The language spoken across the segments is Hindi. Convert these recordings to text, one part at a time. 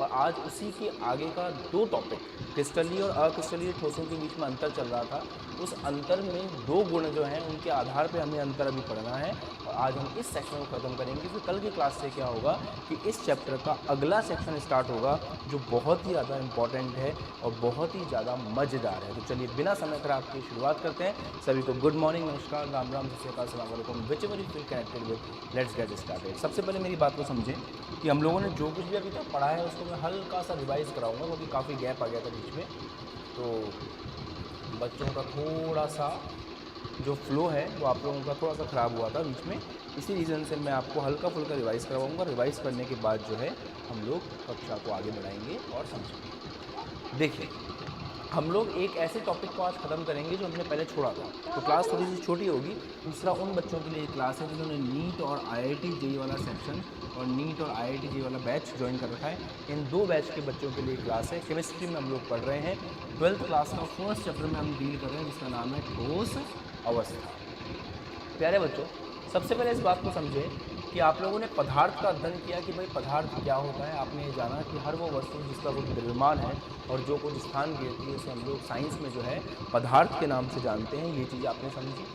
और आज उसी के आगे का दो टॉपिक क्रिस्टलीय और अक्रिस्टलीय ठोसों के बीच में अंतर चल रहा था। उस अंतर में दो गुण जो हैं उनके आधार पे हमें अंतर अभी पढ़ना है और आज हम इस सेक्शन को ख़त्म करेंगे। फिर कल की क्लास से क्या होगा कि इस चैप्टर का अगला सेक्शन स्टार्ट होगा जो बहुत ही ज़्यादा इम्पॉर्टेंट है और बहुत ही ज़्यादा मज़ेदार है। तो चलिए बिना समय खराब की शुरुआत करते हैं। सभी को गुड मॉर्निंग, नमस्कार, राम राम, सत श्री अकाल, अस्सलाम वालेकुम, whichever you feel connected with, let's get started. सबसे पहले मेरी बात को समझें कि हम लोगों ने जो कुछ भी अभी तक पढ़ा है उसको मैं हल्का सा रिवाइज़ कराऊंगा क्योंकि काफ़ी गैप आ गया था बीच में। तो बच्चों का थोड़ा सा जो फ्लो है वो आप लोगों का थोड़ा सा ख़राब हुआ था बीच में, इसी रीज़न से मैं आपको हल्का फुल्का रिवाइज़ करवाऊँगा। रिवाइज़ करने के बाद जो है हम लोग कक्षा को आगे बढ़ाएंगे और समझेंगे। देखिए, हम लोग एक ऐसे टॉपिक को आज ख़त्म करेंगे जो हमने पहले छोड़ा था। तो क्लास थोड़ी सी छोटी होगी। दूसरा उन बच्चों के लिए क्लास है जिन्होंने नीट और IIT JEE वाला सेक्शन और नीट और IIT JEE वाला बैच ज्वाइन कर रखा है। इन दो बैच के बच्चों के लिए क्लास है। केमिस्ट्री में हम लोग पढ़ रहे हैं। 12th क्लास का फर्स्ट चैप्टर में हम डील कर रहे हैं जिसका नाम है ठोस अवस्था। प्यारे बच्चों, सबसे पहले इस बात को समझें कि आप लोगों ने पदार्थ का अध्ययन किया कि भाई पदार्थ क्या होता है। आपने ये जाना कि हर वो वस्तु जिसका कुछ द्रव्यमान है और जो कुछ स्थान घेरती है उसे हम लोग साइंस में जो है पदार्थ के नाम से जानते हैं। ये चीज़ आपने समझी।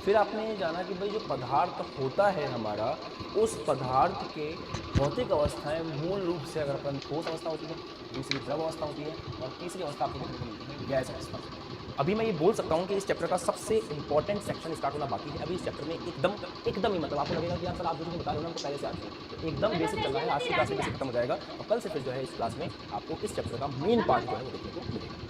फिर आपने ये जाना कि भाई जो पदार्थ होता है हमारा, उस पदार्थ के भौतिक अवस्थाएं मूल रूप से अगर अपन ठोस अवस्था होती है, दूसरी द्रव अवस्था होती है और तीसरी अवस्था आपको देखने को मिलती है गैस अवस्था। अभी मैं ये बोल सकता हूँ कि इस चैप्टर का सबसे इंपॉर्टेंट सेक्शन स्टार्ट होना बाकी है। अभी इस चैप्टर में एकदम ही मतलब आपको लगेगा कि यार सर आप जो मुझे बता रहे हो ना हमको पहले से आते हैं, तो एकदम बेसिक चल रहा है। आज की क्लास में बेसिक खत्म हो जाएगा और कल से फिर जो है इस क्लास में आपको इस चैप्टर का मेन पार्ट जो है वो देखने को मिलेगा।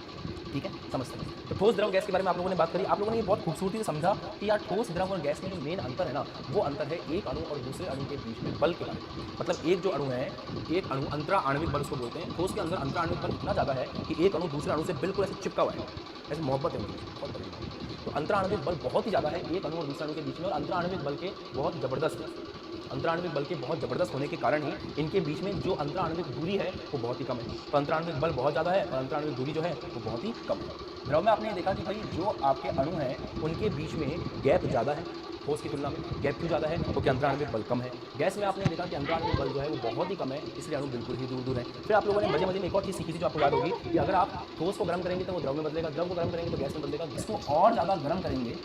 ठीक है, समझते हैं। तो ठोस द्रव गैस के बारे में आप लोगों ने बात करी। आप लोगों ने ये बहुत खूबसूरती से समझा कि यार ठोस द्रव और गैस में जो मेन अंतर है ना, वो अंतर है एक अणु और दूसरे अणु के बीच में बल के बारे में। मतलब एक जो अणु है, एक अणु अंतरा आणविक बल उसको बोलते हैं। ठोस के अंदर अंतरा आणविक बल इतना ज़्यादा है कि एक अणु दूसरे अणु से बिल्कुल ऐसे चिपका हुआ है, ऐसे मोहब्बत है उनकी बहुत बड़ी। तो अंतरा आणविक बल बहुत ही ज़्यादा है एक अणु और दूसरे अणु के बीच में और अंतरा आणविक बल के बहुत ज़बरदस्त है। अंतराण्विक बल के बहुत ज़बरदस्त होने के कारण ही इनके बीच में जो अंतराण्विक दूरी है वो बहुत ही कम है। तो अंतराण्विक बल बहुत ज़्यादा है और अंतराण्विक दूरी जो है वो बहुत ही कम है। द्रव में आपने देखा कि भाई जो आपके अणु हैं उनके बीच में गैप ज़्यादा है ठोस की तुलना में। गैप क्यों ज़्यादा है? क्योंकि अंतराण्विक बल कम है। गैस में आपने देखा कि अंतराण्विक बल जो है वो बहुत ही कम है, इसलिए अणु बिल्कुल ही दूर दूर है। फिर आप लोगों ने मजे मजे में एक और चीज़ सीखी थी जो आपको याद होगी कि अगर आप ठोस को गर्म करेंगे तो वो द्रव में बदलेगा, द्रव को गर्म करेंगे तो गैस में बदलेगा। इसको और ज़्यादा गर्म करेंगे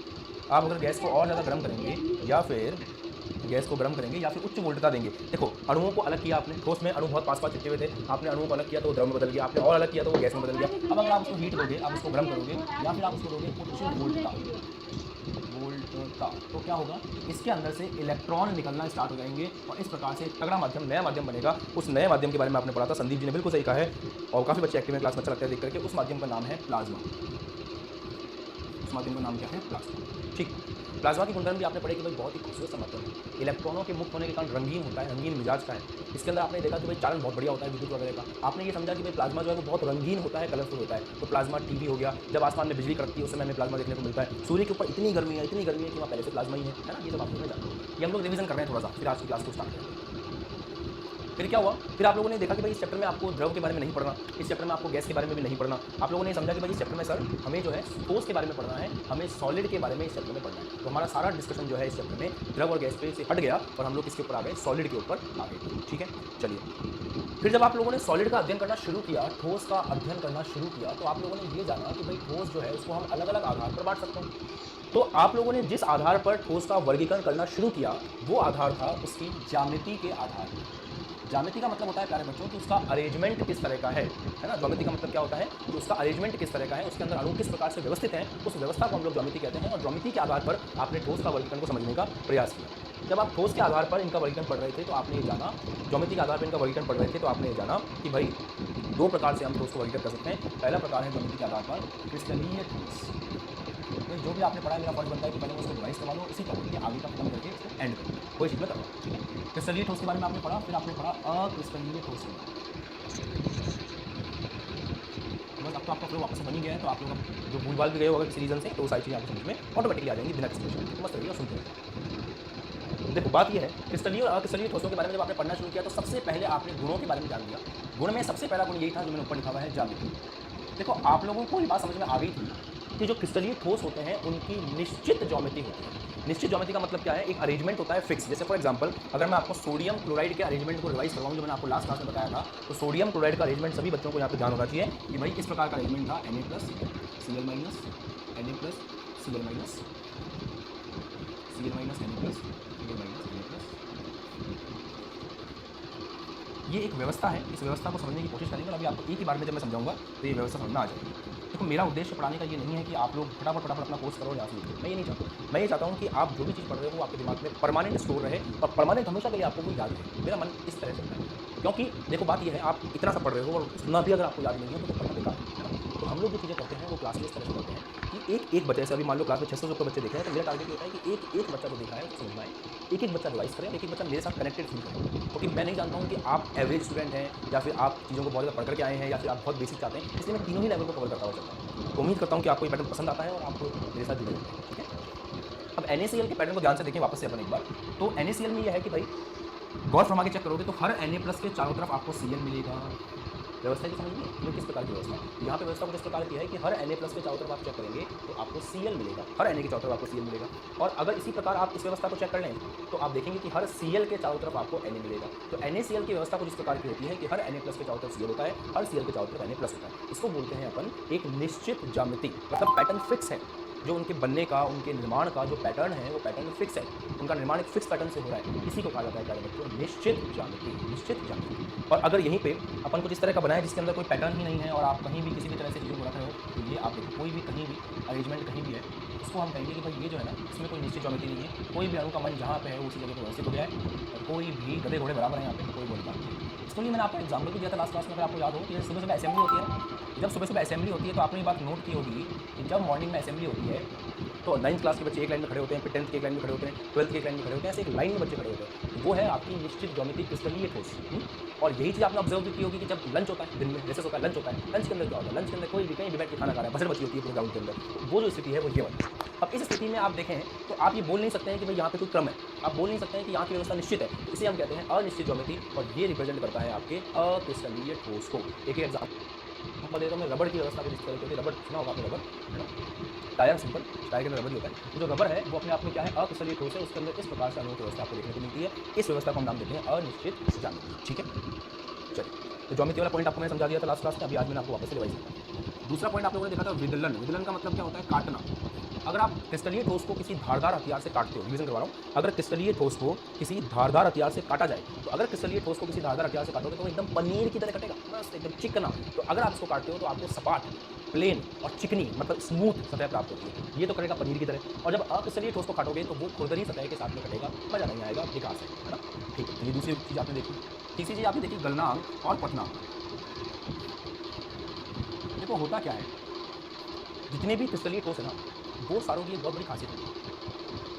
आप, अगर गैस को और ज़्यादा गर्म करेंगे या फिर गैस को गर्म करेंगे या फिर उच्च वोल्टता देंगे। देखो, अणुओं को अलग किया आपने। ठोस में अणु बहुत पास पास चिपके हुए थे, आपने अणुओं को अलग किया तो वो द्रव में बदल गया। आपने और अलग किया तो वो गैस में बदल गया। अब अगर आप उसको हीट दोगे, आप उसको गर्म करोगे या फिर आप उसको दोगे उच्च वोल्टता, तो क्या होगा? इसके अंदर से इलेक्ट्रॉन निकलना स्टार्ट हो जाएंगे और इस प्रकार से तगड़ा माध्यम, नया माध्यम बनेगा। उस नए माध्यम के बारे में आपने पढ़ा था, संदीप जी ने बिल्कुल सही कहा है और काफ़ी बच्चे एक्टिव में क्लास में अच्छा लगता है देख करके। उस माध्यम का नाम है प्लाज्मा। उस माध्यम का नाम क्या है? प्लाज्मा। ठीक, प्लाज्मा की गुणधर्म भी आपने पढ़े कि भाई बहुत ही खूबसूरत सा माध्यम है। इलेक्ट्रॉनों के मुक्त होने के कारण रंगीन होता है, रंगीन मिजाज का है। इसके अंदर आपने देखा कि भाई चालन बहुत बढ़िया होता है विद्युत वगैरह का। आपने ये समझा कि भाई प्लाज्मा जो है वो बहुत रंगीन होता है, कलरफुल होता है। तो प्लाज्मा टीवी हो गया, जब आसमान में बिजली कड़कती है उस समय हमें प्लाज्मा देखने को मिलता है। सूर्य के ऊपर इतनी गर्मी है कि वहाँ पहले से प्लाज्मा ही है ना। ये सब आप लोग जानते हैं। ये हम लोग रिवीजन कर रहे हैं थोड़ा सा, फिर आज की क्लास को स्टार्ट करें। फिर क्या हुआ? फिर आप लोगों ने देखा कि भाई इस चैप्टर में आपको द्रव के बारे में नहीं पढ़ना, इस चैप्टर में आपको गैस के बारे में भी नहीं पढ़ना। आप लोगों ने समझा कि भाई इस चैप्टर में सर हमें जो है ठोस के बारे में पढ़ना है, हमें सॉलिड के बारे में इस चैप्टर में पढ़ना है। तो हमारा सारा डिस्कशन जो है इस चैप्टर में द्रव और गैस पे से हट गया और हम लोग किसके ऊपर आ गए? सॉलिड के ऊपर आ गए। ठीक है, चलिए। फिर जब आप लोगों ने सॉलिड का अध्ययन करना शुरू किया, ठोस का अध्ययन करना शुरू किया, तो आप लोगों ने ये जाना कि भाई ठोस जो है उसको हम अलग अलग आधार पर बांट सकते हैं। तो आप लोगों ने जिस आधार पर ठोस का वर्गीकरण करना शुरू किया वो आधार था उसकी ज्यामिति के आधार पर। ज्यामिति का मतलब होता है प्यारे बच्चों कि उसका अरेंजमेंट किस तरह का है ना। ज्यामिति का मतलब क्या होता है कि उसका अरेंजमेंट किस तरह का है, उसके अंदर अणु किस प्रकार से व्यवस्थित हैं, उस व्यवस्था को हम लोग ज्यामिति कहते हैं। और ज्यामिति के आधार पर आपने ठोस का वर्गीकरण को समझने का प्रयास किया। जब आप ठोस के आधार पर इनका वर्गीकरण पढ़ रहे थे तो आपने ये जाना, ज्यामिति के आधार पर इनका वर्गीकरण पढ़ रहे थे तो आपने ये जाना कि भाई दो प्रकार से हम ठोस को वर्गीकृत कर सकते हैं। पहला प्रकार है ज्यामिति के आधार पर क्रिस्टलीय ठोस। तो जो भी आपने पढ़ा है मेरा फर्ज बनता है कि पहले उसको रिवाइज करवा लो, इसी टॉपिक के आगे का खत्म करके इसको एंड करो, कोई चीज़ में करवा। ठीक है, क्रिस्टलीय ठोस के बारे में आपने पढ़ा, फिर आपने पढ़ा अक्रिस्टलीय ठोस। बस अब तो आपका फ्लो वापस से बन ही गया है, तो आप लोग जो भूल-भाल भी गए होगा किसी रीजन से, तो वो सारी चीज़ें आपको समझ में ऑटोमेटिकली आ जाएंगी बिना किसी परेशानी के। मस्त रहिए और सुनते रहिए। देखो, बात ये है क्रिस्टलीय और अक्रिस्टलीय ठोसों के बारे में जब आपने पढ़ना शुरू किया तो सबसे पहले आपने गुणों के बारे में जान लिया। गुण में सबसे पहला गुण यही था जो मैंने ऊपर लिखा हुआ है, ज्यामिति। देखो, आप लोगों को ये बात समझ में आ गई थी कि जो क्रिस्टलीय ठोस होते हैं उनकी निश्चित ज्योमेट्री होती है। निश्चित ज्योमेट्री का मतलब क्या है, एक अरेंजमेंट होता है फिक्स। जैसे फॉर एग्जांपल अगर मैं आपको सोडियम क्लोराइड के अरेंजमेंट को रिवाइज करवाऊँ, जो मैंने आपको लास्ट क्लास में बताया था, तो सोडियम क्लोराइड का अरेंजमेंट सभी बच्चों को यहाँ पे ध्यान होना चाहिए कि भाई इस प्रकार का अरेंजमेंट था, Na plus Cl minus Na plus Cl minus Cl minus Na plus Cl minus Na plus. ये एक व्यवस्था है, इस व्यवस्था को समझने की कोशिश करेंगे और अभी आपको एक ही बार में जब मैं समझाऊंगा तो ये व्यवस्था समझ में आ जाएगी। देखो मेरा उद्देश्य पढ़ाने का ये नहीं है कि आप लोग फटाफट अपना कोर्स करो या सीखो, मैं ये नहीं चाहता। मैं ये चाहता हूँ कि आप जो भी चीज़ पढ़ रहे हो वो आपके दिमाग में परमानेंट स्टोर रहे और परमानेंट हमेशा के लिए आपको वो याद रहे। मेरा मन इस तरह चलता है, क्योंकि देखो बात ये है, आप इतना सा पढ़ रहे हो और सुनना भी अगर आपको याद नहीं है तो पढ़ना बेकार है। तो हम लोग जो चीज़ें करते हैं वो क्लास में इस तरह से करते हैं कि एक बच्चे से, अभी मान लो क्लास में 600 बच्चे देख रहे हैं, तो मेरा टारगेट ये होता है कि एक बच्चा जो देख रहा है उसको समझना है, एक बच्चा रिवाइज करें, एक बच्चा मेरे साथ कनेक्टेड फील करें। क्योंकि मैं नहीं जानता हूँ कि आप एवरेज स्टूडेंट हैं या फिर आप चीज़ों को बहुत ज़्यादा पढ़ करके आए हैं या फिर आप बहुत बेसिक चाहते हैं, इसलिए मैं तीनों ही लेवल को कवर करता हुआ चलता हूँ। तो उम्मीद करता हूँ कि आपको ये पैटर्न पसंद आता है और आपको मेरे साथ जुड़े रहते हैं, ठीक है। अब NaCl के पैटर्न को ध्यान से देखें वापस से अपन एक बार। तो NaCl में यह है कि भाई गौर फरमा के चेक करोगे तो हर Na प्लस के चारों तरफ आपको Cl मिलेगा। व्यवस्था की समझिए ये किस प्रकार की व्यवस्था है। यहाँ पे व्यवस्था कुछ इस प्रकार की है कि हर Na प्लस के चारों तरफ आप चेक करेंगे तो आपको Cl मिलेगा, हर Na के चारों तरफ आपको Cl मिलेगा। और अगर इसी प्रकार आप इस व्यवस्था को चेक कर लें तो आप देखेंगे कि हर Cl के चारों तरफ आपको Na मिलेगा। तो NaCl की व्यवस्था कुछ इस प्रकार की होती है कि हर Na प्लस के चारों तरफ Cl होता है, हर Cl के चारों तरफ Na प्लस होता है। इसको बोलते हैं अपन एक निश्चित ज्यामिति, मतलब पैटर्न फिक्स है। जो उनके बनने का, उनके निर्माण का जो पैटर्न है वो पैटर्न फिक्स है, उनका निर्माण एक फिक्स पैटर्न से हो रहा है। इसी को कहा जाता है प्यारे बच्चों निश्चित ज्यामिति, निश्चित ज्यामिति। और अगर यहीं पे अपन कुछ इस तरह का बनाए जिसके अंदर कोई पैटर्न ही नहीं है और आप कहीं भी किसी भी तरह से चीज़ों को रख रहे हो, तो ये आप देखो कोई भी कहीं भी अरेंजमेंट कहीं भी है, उसको हम कहेंगे कि भाई ये जो है ना इसमें कोई निश्चित ज्योमेट्री नहीं है। कोई भी अणु का मन जहाँ पे है उसी जगह पर व्यवस्थित हो गया है और कोई भी गधे घोड़े बराबर है यहाँ पे, कोई बोल बात। इसके लिए मैंने आपको एग्जाम्पल भी दिया था लास्ट क्लास में, अगर आपको याद हो कि सुबह सुबह असेंबली होती है ना, जब सुबह सुबह असेंबली होती है तो आपने ये बात नोट की होगी कि जब मॉर्निंग में असेंबली होती है तो 9th क्लास के बच्चे एक लाइन में खड़े होते हैं, फिर 10th के एक लाइन में खड़े होते हैं, 12th के एक लाइन में खड़े होते हैं, ऐसे एक लाइन में बच्चे खड़े होते हैं। वो है आपकी निश्चित ज्योमेट्री क्रिस्टलीय ठोस। और यही चीज़ आपने ऑब्जर्व की होगी कि जब लंच होता है, दिन में रिसेस होता है, लंच होता है, लंच के अंदर क्या होता है, लंच के अंदर कोई भी कहीं भी बैठ के खाना खा रहा है, भसड़ मची होती है पूरे ग्राउंड के अंदर। वो जो स्थिति है वो ये वाली। अब इस स्थिति में आप देखें तो आप ये बोल नहीं सकते हैं कि भाई यहाँ पे कोई क्रम है, आप बोल नहीं सकते हैं कि यहाँ की व्यवस्था निश्चित है, तो इसे हम कहते हैं अनिश्चित ज्योमेट्री। और ये रिप्रेजेंट करता है आपके अक्रिस्टलीय ठोस को। एक एग्जाम्पल देता हूँ मैं, रबड़ की व्यवस्था को जिस तरह से, रबड़ सुना होगा आपने, रबड़ टायर, सिंपल टायर के अंदर रबड़ ही होता है। जो रबर है वो अपने आप में क्या है, अक्रिस्टलीय ठोस है, उसके अंदर इस प्रकार से अणुओं की व्यवस्था आपको देखने को मिलती है। इस व्यवस्था को हम नाम देते हैं अनिश्चित ज्यामिति, ठीक है। चलिए, तो ज्योमेट्री वाला पॉइंट आपको मैंने समझा दिया था लास्ट क्लास में, अभी आज मैंने आपको वापस से रिवाइज किया। दूसरा पॉइंट आप लोगों ने देखा था विदलन। विदलन का मतलब क्या होता है, काटना। अगर आप क्रिस्टलीय ठोस को किसी धारदार हथियार से काटते हो, रिवीजन करवा रहा हूँ, अगर क्रिस्टलीय ठोस को किसी धारदार हथियार से काटा जाए, तो अगर क्रिस्टलीय ठोस को किसी धारदार हथियार से काटोगे तो वो एकदम पनीर की तरह कटेगा, बस एकदम चिकना। तो अगर आप इसको काटते हो तो आपको सपाट, प्लेन और चिकनी मतलब स्मूथ सतह प्राप्त होती है। ये तो करेगा पनीर की तरह। और जब अक्रिस्टलीय ठोस को काटोगे तो वो खुरदरी सतह के साथ में कटेगा, मजा नहीं आएगा, विकास है ना। ठीक है, तो ये दूसरी चीज़ आपने देखी। तीसरी चीज़ आपने देखी गलनांक और पठनांक। देखो होता क्या है, जितने भी क्रिस्टलीय ठोस है ना वो सारों की एक बहुत बड़ी खासियत होती है,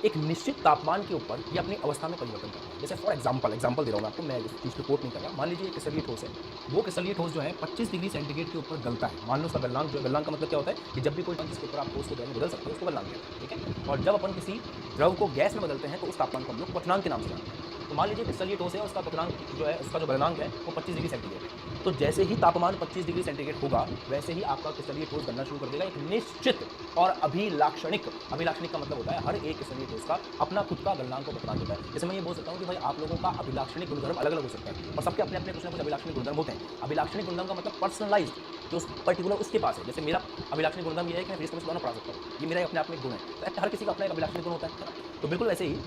एक निश्चित तापमान के ऊपर ये अपनी अवस्था में परिवर्तन करता है। जैसे फॉर एग्जांपल दे रहा हूँ मैं आपको, मैं इस चीज़ को कोट नहीं कर रहा। मान लीजिए क्रिस्टलीय ठोस है, वो क्रिस्टलीय ठोस जो है 25 डिग्री सेंटीग्रेड के ऊपर गलता है। मान लो उसका गलनांक जो है, गलनांक का मतलब क्या होता है कि जब भी कोई जिसके ऊपर आप ठोस को बदल सकते हो उसको गलनांक कहते हैं, ठीक है। और जब अपन किसी द्रव को गैस में बदलते हैं तो उस तापमान को हम लोग क्वथनांक के नाम से जानते हैं। तो मान लीजिए क्रिस्टलीय ठोस है, उसका क्वथनांक जो है, उसका जो गलनांक है वो 25 डिग्री सेंटीग्रेड है। तो जैसे ही तापमान 25 डिग्री सेंटीग्रेड होगा वैसे ही आपका क्रिस्टलीय ठोस बनना शुरू कर देगा, एक निश्चित और अभिलाक्षणिक। अभिलाक्षणिक का मतलब होता है हर एक क्रिस्टलीय ठोस का अपना खुद का गलनांक और क्वथनांक होता है। जैसे मैं ये बोल सकता हूँ कि भाई आप लोगों का अभिलाक्षणिक गुणधर्म अलग अलग हो सकता है और सबके अपने अपने कुछ ना कुछ अभिलाक्षणिक गुणधर्म होते हैं। अभिलाक्षणिक गुणधर्म का मतलब पर्सनलाइज्ड, जो पर्टिकुलर उसके पास है। जैसे मेरा अभिलाक्षणिक गुणधर्म ये है कि मैं फेस को पढ़ा सकता हूँ, ये मेरा अपने आप में गुण है। तो हर किसी का अपना एक अभिलाक्षणिक गुण होता है। तो बिल्कुल ऐसे ही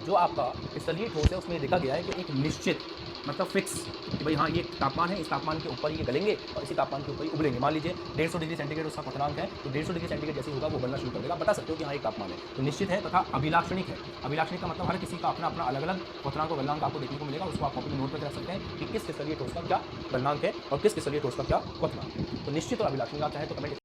जो आपका क्रिस्टलीय ठोस है उसमें देखा गया है कि एक निश्चित मतलब फिक्स कि भाई हाँ ये तापमान है, इस तापमान के ऊपर ये गलेंगे और इसी तापमान के ऊपर ही उबलेंगे। मान लीजिए 150 डिग्री सेंटीग्रेड उसका क्वथनांक है, तो 150 डिग्री सेंटीग्रेड जैसे होगा वो बनना शुरू कर देगा। बता सकते हो कि हाँ एक तापमान है, तो निश्चित है तथा अभिलाक्षणिक है। अभिलाक्षणिक का मतलब हर किसी का अपना अपना अलग अलग क्वथनांक और गलनांक आपको देखने को मिलेगा। उसको आप कॉपी में नोट करके रख सकते हैं कि किस क्रिस्टलीय ठोस का क्या गलनांक है और किस क्रिस्टलीय ठोस का क्या क्वथनांक है। तो निश्चित और अभिलाक्षणिक आप चाहे तो कमेंट